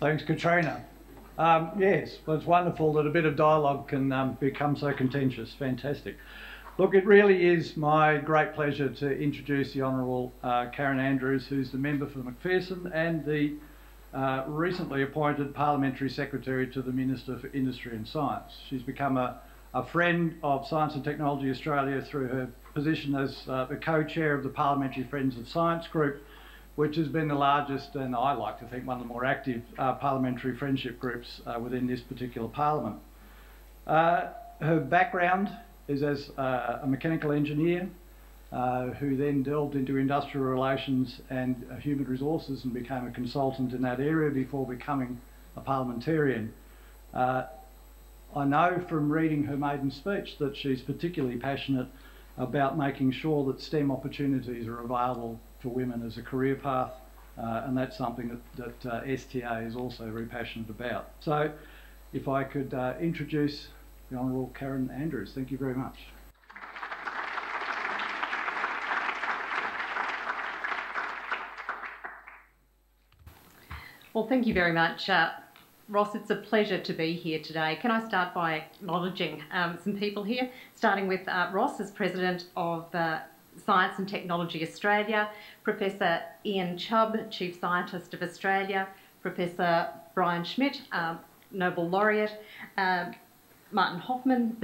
Thanks, Katrina. Yes, well, it's wonderful that a bit of dialogue can become so contentious. Fantastic. Look, it really is my great pleasure to introduce the Honourable Karen Andrews, who's the member for Macpherson and the recently appointed Parliamentary Secretary to the Minister for Industry and Science. She's become a friend of Science and Technology Australia through her position as the co-chair of the Parliamentary Friends of Science group, which has been the largest, and I like to think one of the more active parliamentary friendship groups within this particular parliament. Her background is as a mechanical engineer who then delved into industrial relations and human resources and became a consultant in that area before becoming a parliamentarian. I know from reading her maiden speech that she's particularly passionate about making sure that STEM opportunities are available for women as a career path, and that's something that STA is also very passionate about. So if I could introduce the Honourable Karen Andrews. Thank you very much. Well, thank you very much. Ross, it's a pleasure to be here today. Can I start by acknowledging some people here, starting with Ross as President of Science and Technology Australia, Professor Ian Chubb, Chief Scientist of Australia, Professor Brian Schmidt, Nobel Laureate, Martin Hoffman,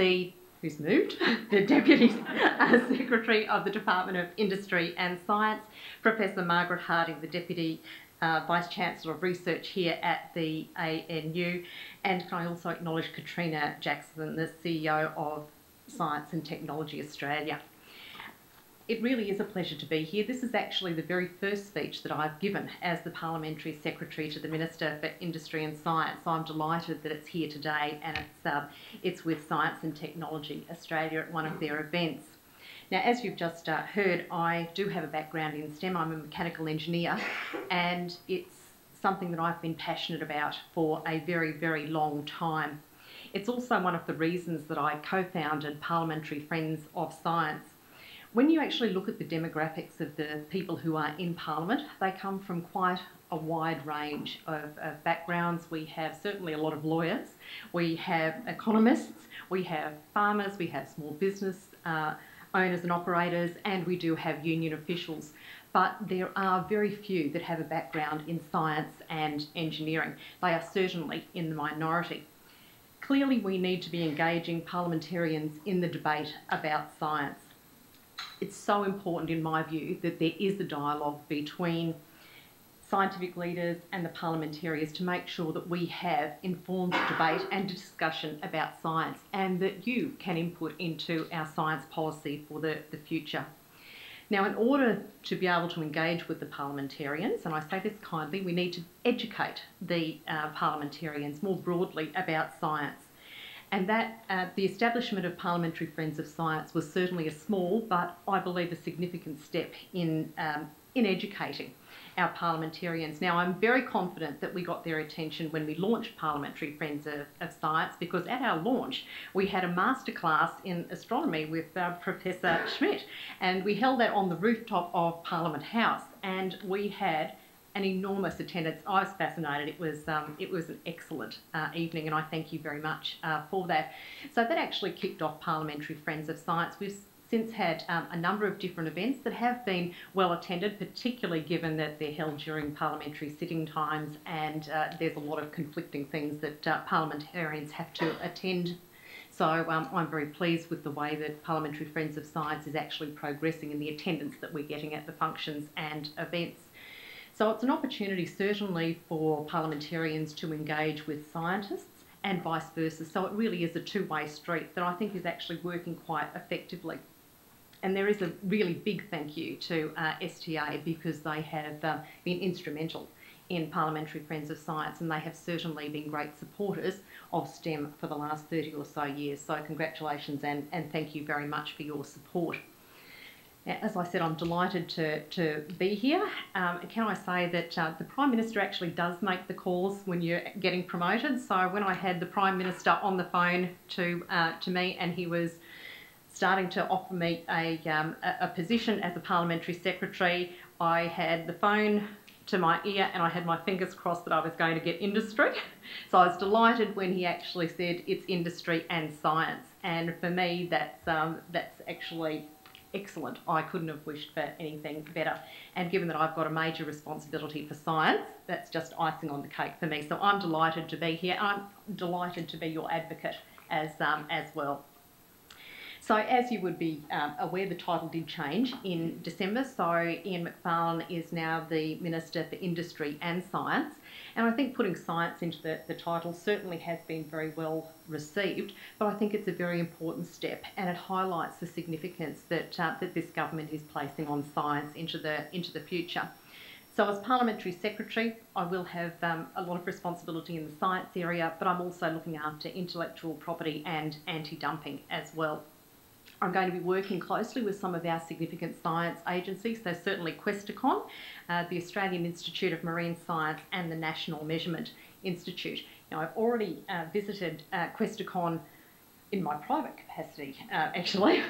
who's moved, the Deputy Secretary of the Department of Industry and Science, Professor Margaret Harding, the Deputy Vice-Chancellor of Research here at the ANU, and can I also acknowledge Katrina Jackson, the CEO of Science and Technology Australia. It really is a pleasure to be here. This is actually the very first speech that I've given as the Parliamentary Secretary to the Minister for Industry and Science. So I'm delighted that it's here today, and it's with Science and Technology Australia at one of their events. Now, as you've just heard, I do have a background in STEM. I'm a mechanical engineer, and it's something that I've been passionate about for a very, very long time. It's also one of the reasons that I co-founded Parliamentary Friends of Science. When you actually look at the demographics of the people who are in Parliament, they come from quite a wide range of backgrounds. We have certainly a lot of lawyers, we have economists, we have farmers, we have small business owners and operators, and we do have union officials. But there are very few that have a background in science and engineering. They are certainly in the minority. Clearly, we need to be engaging parliamentarians in the debate about science. It's so important, in my view, that there is a dialogue between scientific leaders and the parliamentarians to make sure that we have informed debate and discussion about science, and that you can input into our science policy for the future. Now, in order to be able to engage with the parliamentarians, and I say this kindly, we need to educate the parliamentarians more broadly about science. And that the establishment of Parliamentary Friends of Science was certainly a small, but I believe a significant step in educating our parliamentarians. Now, I'm very confident that we got their attention when we launched Parliamentary Friends of Science, because at our launch we had a masterclass in astronomy with Professor Schmidt, and we held that on the rooftop of Parliament House, and we had an enormous attendance. I was fascinated. It was an excellent evening, and I thank you very much for that. So that actually kicked off Parliamentary Friends of Science. We've since had a number of different events that have been well attended, particularly given that they're held during parliamentary sitting times, and there's a lot of conflicting things that parliamentarians have to attend. So I'm very pleased with the way that Parliamentary Friends of Science is actually progressing in the attendance that we're getting at the functions and events. So it's an opportunity certainly for parliamentarians to engage with scientists and vice versa. So it really is a two-way street that I think is actually working quite effectively. And there is a really big thank you to STA, because they have been instrumental in Parliamentary Friends of Science, and they have certainly been great supporters of STEM for the last 30 or so years. So congratulations and thank you very much for your support. As I said, I'm delighted to be here. Can I say that the Prime Minister actually does make the calls when you're getting promoted. So when I had the Prime Minister on the phone to me, and he was starting to offer me a position as a Parliamentary Secretary, I had the phone to my ear, and I had my fingers crossed that I was going to get industry. So I was delighted when he actually said it's industry and science, and for me that's actually excellent. I couldn't have wished for anything better, and given that I've got a major responsibility for science, that's just icing on the cake for me. So I'm delighted to be here. I'm delighted to be your advocate as well. So as you would be aware, the title did change in December. So Ian Macfarlane is now the Minister for Industry and Science. And I think putting science into the title certainly has been very well received, but I think it's a very important step, and it highlights the significance that this government is placing on science into the future. So as Parliamentary Secretary, I will have a lot of responsibility in the science area, but I'm also looking after intellectual property and anti-dumping as well. I'm going to be working closely with some of our significant science agencies, so certainly Questacon, the Australian Institute of Marine Science and the National Measurement Institute. Now, I've already visited Questacon in my private capacity, actually,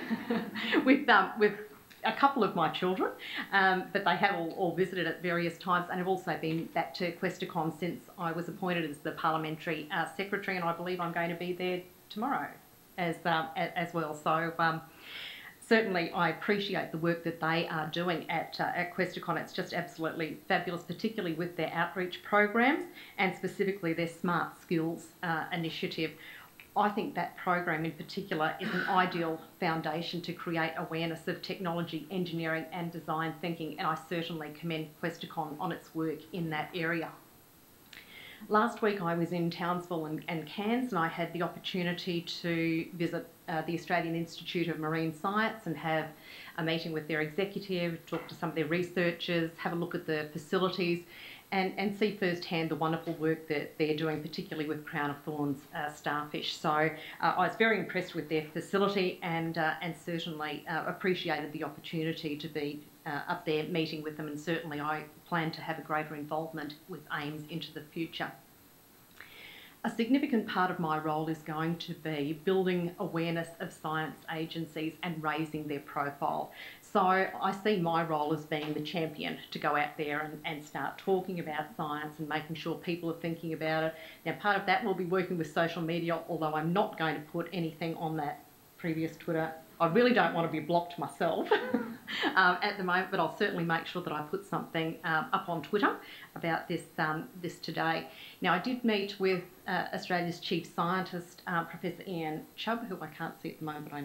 with a couple of my children, but they have all visited at various times, and I've also been back to Questacon since I was appointed as the Parliamentary Secretary, and I believe I'm going to be there tomorrow as well. So certainly I appreciate the work that they are doing at Questacon. It's just absolutely fabulous, particularly with their outreach programs and specifically their Smart Skills initiative. I think that program in particular is an ideal foundation to create awareness of technology, engineering and design thinking, and I certainly commend Questacon on its work in that area. Last week I was in Townsville and Cairns, and I had the opportunity to visit the Australian Institute of Marine Science and have a meeting with their executive, talk to some of their researchers, have a look at the facilities and see firsthand the wonderful work that they're doing, particularly with Crown of Thorns starfish. So I was very impressed with their facility and certainly appreciated the opportunity to be up there meeting with them, and certainly I plan to have a greater involvement with AIMS into the future. A significant part of my role is going to be building awareness of science agencies and raising their profile. So I see my role as being the champion to go out there and start talking about science and making sure people are thinking about it. Now, part of that will be working with social media, although I'm not going to put anything on that previous Twitter. I really don't want to be blocked myself at the moment, but I'll certainly make sure that I put something up on Twitter about this today. Now, I did meet with Australia's Chief Scientist, Professor Ian Chubb, who I can't see at the moment, but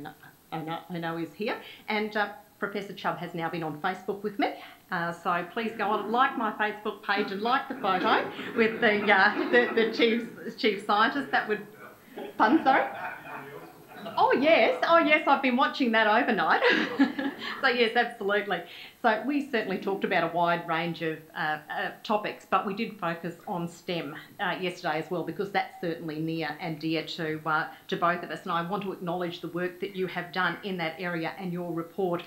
I know is here, and Professor Chubb has now been on Facebook with me, so please go on and like my Facebook page and like the photo with the Chief Scientist. That would... Pardon, sorry? Oh yes, I've been watching that overnight. So yes, absolutely. So we certainly talked about a wide range of topics, but we did focus on STEM yesterday as well, because that's certainly near and dear to both of us. And I want to acknowledge the work that you have done in that area and your report,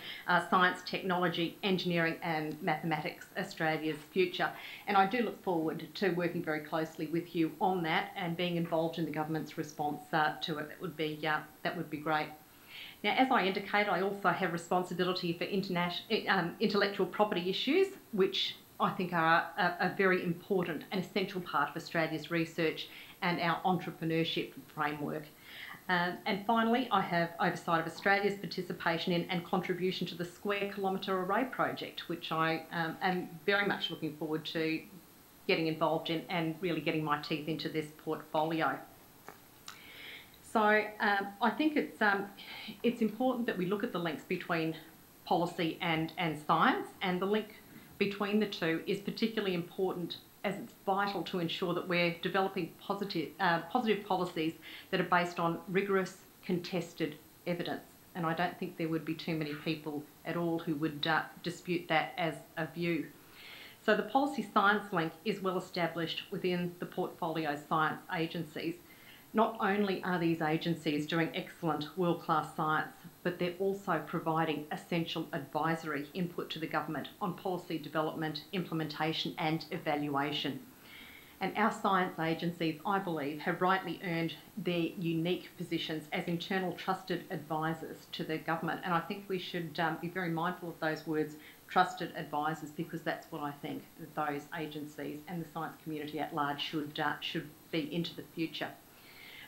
Science, Technology, Engineering and Mathematics, Australia's Future. And I do look forward to working very closely with you on that and being involved in the government's response to it. That would be great. Now, as I indicated, I also have responsibility for intellectual property issues, which I think are a very important and essential part of Australia's research and our entrepreneurship framework. And finally, I have oversight of Australia's participation in and contribution to the Square Kilometre Array project, which I am very much looking forward to getting involved in and really getting my teeth into this portfolio. So I think it's important that we look at the links between policy and science, and the link between the two is particularly important as it's vital to ensure that we're developing positive policies that are based on rigorous, contested evidence. And I don't think there would be too many people at all who would dispute that as a view. So the policy science link is well established within the portfolio science agencies. Not only are these agencies doing excellent world-class science, but they're also providing essential advisory input to the government on policy development, implementation and evaluation. And our science agencies, I believe, have rightly earned their unique positions as internal trusted advisors to the government. And I think we should be very mindful of those words, trusted advisors, because that's what I think that those agencies and the science community at large should be into the future.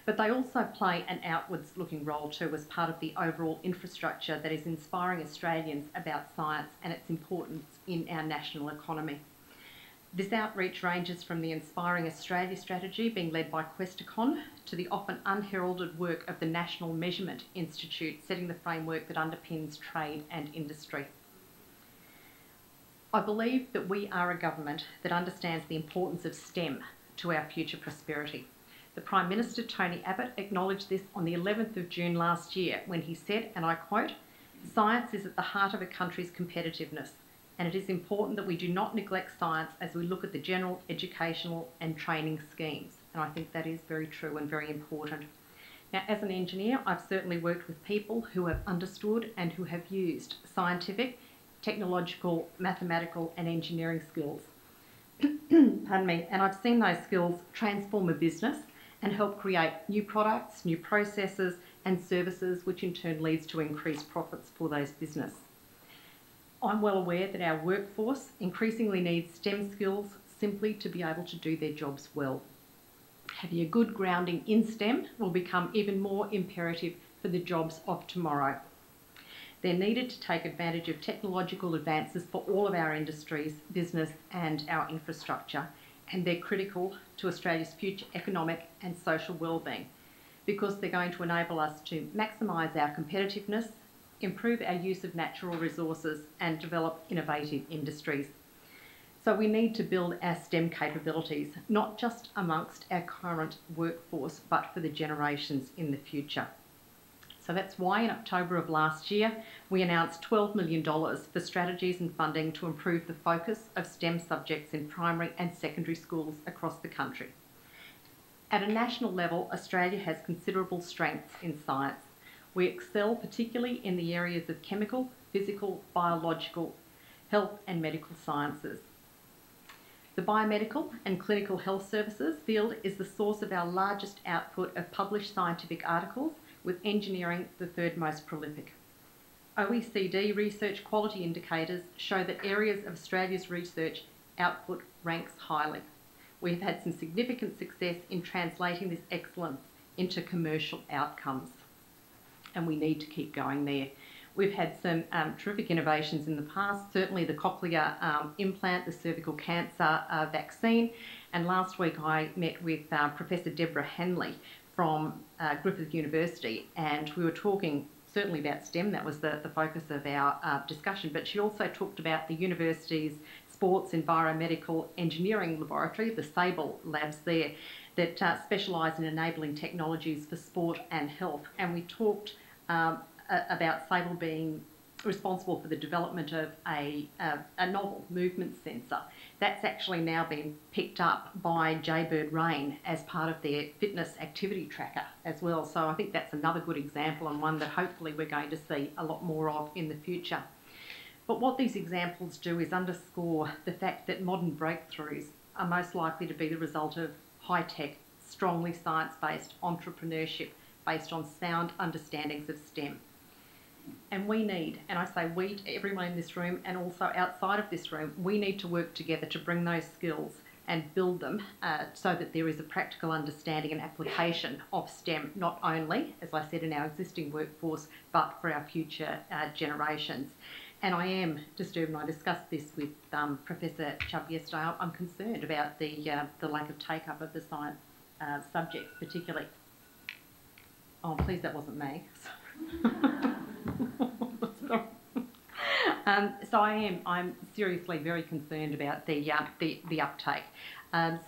But they also play an outwards looking role too, as part of the overall infrastructure that is inspiring Australians about science and its importance in our national economy. This outreach ranges from the Inspiring Australia strategy being led by Questacon to the often unheralded work of the National Measurement Institute, setting the framework that underpins trade and industry. I believe that we are a government that understands the importance of STEM to our future prosperity. The Prime Minister, Tony Abbott, acknowledged this on the 11th of June last year when he said, and I quote, "Science is at the heart of a country's competitiveness, and it is important that we do not neglect science as we look at the general educational and training schemes." And I think that is very true and very important. Now, as an engineer, I've certainly worked with people who have understood and who have used scientific, technological, mathematical and engineering skills. Pardon me. And I've seen those skills transform a business and help create new products, new processes and services, which in turn leads to increased profits for those businesses. I'm well aware that our workforce increasingly needs STEM skills simply to be able to do their jobs well. Having a good grounding in STEM will become even more imperative for the jobs of tomorrow. They're needed to take advantage of technological advances for all of our industries, business and our infrastructure, and they're critical to Australia's future economic and social wellbeing, because they're going to enable us to maximise our competitiveness, improve our use of natural resources and develop innovative industries. So we need to build our STEM capabilities, not just amongst our current workforce, but for the generations in the future. So that's why in October of last year, we announced $12 million for strategies and funding to improve the focus of STEM subjects in primary and secondary schools across the country. At a national level, Australia has considerable strengths in science. We excel particularly in the areas of chemical, physical, biological, health and medical sciences. The biomedical and clinical health services field is the source of our largest output of published scientific articles, with engineering the third most prolific. OECD research quality indicators show that areas of Australia's research output ranks highly. We have had some significant success in translating this excellence into commercial outcomes, and we need to keep going there. We've had some terrific innovations in the past, certainly the cochlear implant, the cervical cancer vaccine, and last week I met with Professor Deborah Henley from Griffith University, and we were talking certainly about STEM. That was the focus of our discussion, but she also talked about the university's sports environmedical engineering laboratory, the SABLE labs there, that specialise in enabling technologies for sport and health. And we talked about SABLE being responsible for the development of a novel movement sensor. That's actually now been picked up by Jaybird Rain as part of their fitness activity tracker as well. So I think that's another good example, and one that hopefully we're going to see a lot more of in the future. But what these examples do is underscore the fact that modern breakthroughs are most likely to be the result of high-tech, strongly science-based entrepreneurship based on sound understandings of STEM. And we need, and I say we to everyone in this room and also outside of this room, we need to work together to bring those skills and build them so that there is a practical understanding and application of STEM, not only, as I said, in our existing workforce, but for our future generations. And I am disturbed, and I discussed this with Professor Chubb yesterday. I'm concerned about the lack of take-up of the science subjects, particularly. Oh, please, that wasn't me. So I'm seriously very concerned about the uptake.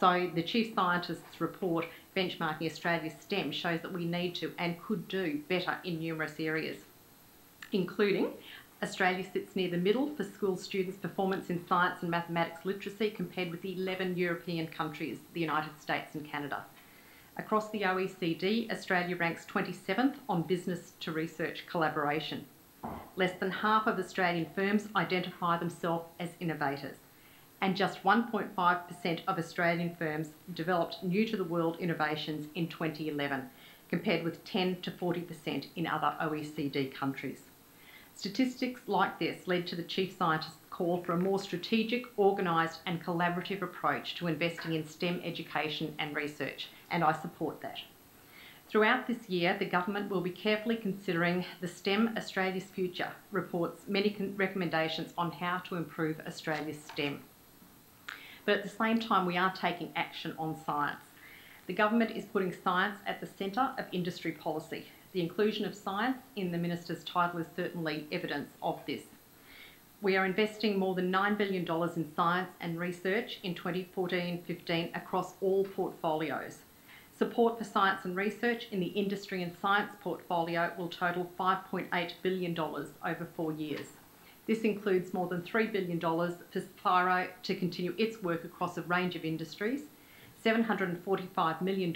So the Chief Scientist's report benchmarking Australia's STEM shows that we need to and could do better in numerous areas, including Australia sits near the middle for school students' performance in science and mathematics literacy compared with 11 European countries, the United States and Canada. Across the OECD, Australia ranks 27th on business to research collaboration. Less than half of Australian firms identify themselves as innovators, and just 1.5% of Australian firms developed new to the world innovations in 2011, compared with 10 to 40% in other OECD countries. Statistics like this led to the Chief Scientist's call for a more strategic, organised and collaborative approach to investing in STEM education and research, and I support that. Throughout this year, the Government will be carefully considering the STEM Australia's Future report's many recommendations on how to improve Australia's STEM. But at the same time, we are taking action on science. The Government is putting science at the centre of industry policy. The inclusion of science in the Minister's title is certainly evidence of this. We are investing more than $9 billion in science and research in 2014-15 across all portfolios. Support for science and research in the industry and science portfolio will total $5.8 billion over 4 years. This includes more than $3 billion for CSIRO to continue its work across a range of industries, $745 million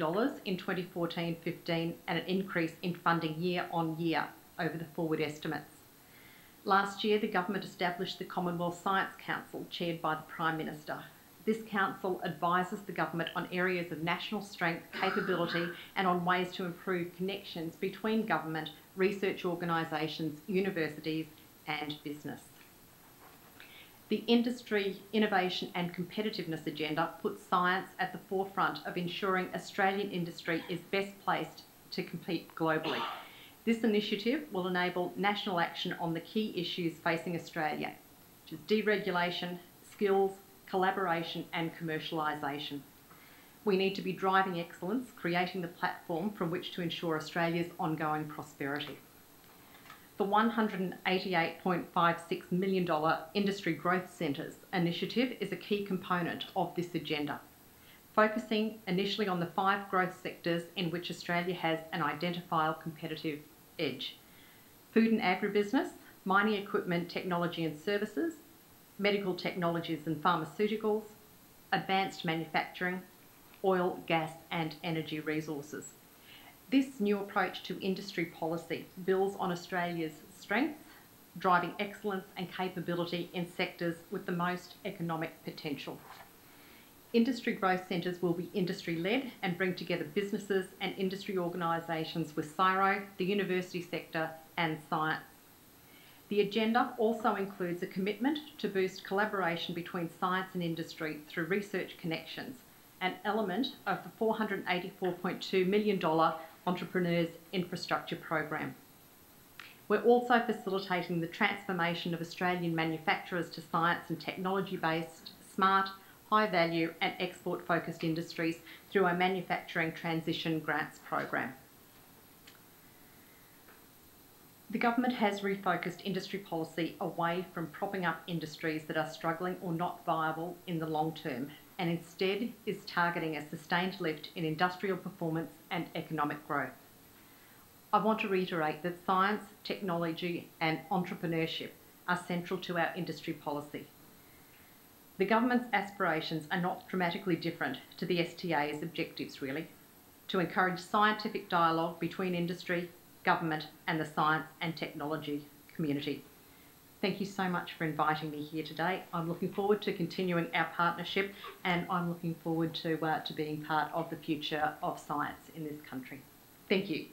in 2014-15 and an increase in funding year on year over the forward estimates. Last year, the Government established the Commonwealth Science Council, chaired by the Prime Minister. This council advises the Government on areas of national strength, capability and on ways to improve connections between government, research organisations, universities and business. The Industry, Innovation and Competitiveness agenda puts science at the forefront of ensuring Australian industry is best placed to compete globally. This initiative will enable national action on the key issues facing Australia, which is deregulation, skills, collaboration and commercialisation. We need to be driving excellence, creating the platform from which to ensure Australia's ongoing prosperity. The $188.56 million Industry Growth Centres initiative is a key component of this agenda, focusing initially on the 5 growth sectors in which Australia has an identifiable competitive edge: food and agribusiness, mining equipment, technology and services, medical technologies and pharmaceuticals, advanced manufacturing, oil, gas and energy resources. This new approach to industry policy builds on Australia's strengths, driving excellence and capability in sectors with the most economic potential. Industry growth centres will be industry-led and bring together businesses and industry organisations with CSIRO, the university sector and science. The agenda also includes a commitment to boost collaboration between science and industry through research connections, an element of the $484.2 million Entrepreneurs Infrastructure Program. We're also facilitating the transformation of Australian manufacturers to science and technology-based, smart, high-value and export-focused industries through our Manufacturing Transition Grants Program. The Government has refocused industry policy away from propping up industries that are struggling or not viable in the long term, and instead is targeting a sustained lift in industrial performance and economic growth. I want to reiterate that science, technology and entrepreneurship are central to our industry policy. The Government's aspirations are not dramatically different to the STA's objectives, really: to encourage scientific dialogue between industry, government and the science and technology community. Thank you so much for inviting me here today. I'm looking forward to continuing our partnership and I'm looking forward to being part of the future of science in this country. Thank you.